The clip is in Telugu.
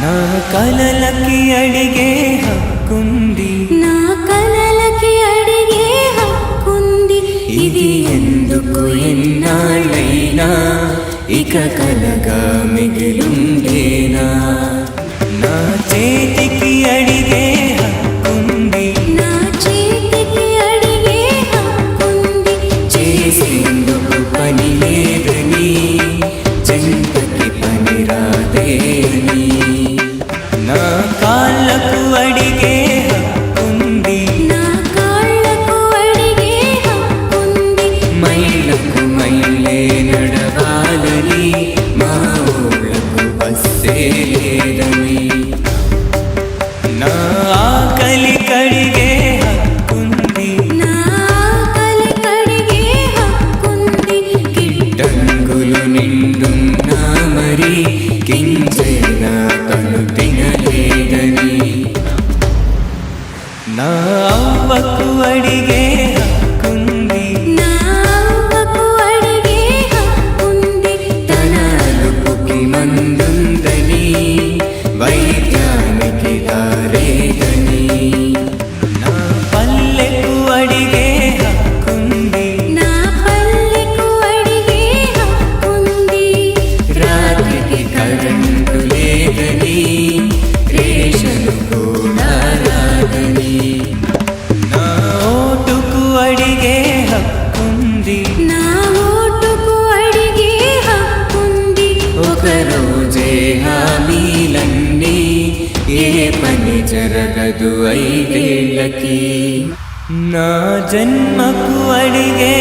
నా కలలకి అడిగే హక్కుంది, నా కలలకి అడిగే హక్కుంది. ఇది ఎందుకు ఎన్నాళ్ళైనా ఇక కలగా మిగిలుండేనా. నా చేతికి అడిగే హక్కుంది, నా చేతికి అడిగే హక్కుంది. చేసేందుకు పని లేదని, చెంతకి పని రాదేని. నా కాళ్ళకు అడిగే హక్కుంది, నా కాళ్ళకు అడిగే హక్కుంది. మైళ్ళకు మైళ్ళే నడవాలని, మా ఊళ్ళకు బస్సే లేదని. నా ఆకలి కడిగే హక్కుంది, నా ఆకలి కడిగే హక్కుంది. గిడ్డంగులు నిండున్నా మరి కించైనా కను తినలేదని. నా అవ్వకు అడిగే హక్కుంది, నా అవ్వకు అడిగే హక్కుంది. తన అలుపుకి మందుందని, వైద్యానికి దారేదని. నా పల్లెకు అడిగే హక్కుంది, నా పల్లెకు అడిగే హక్కుంది. రాత్రికి కరెంటు లేదని, రేషను కూడా రాదని. నా ఓటుకు అడిగే హక్కుంది, నా ఓటుకు అడిగే హక్కుంది. ఒకరోజే హామీలన్నీ, ఏ పని జరగదు ఐదేళ్ళకి. నా జన్మకు అడిగే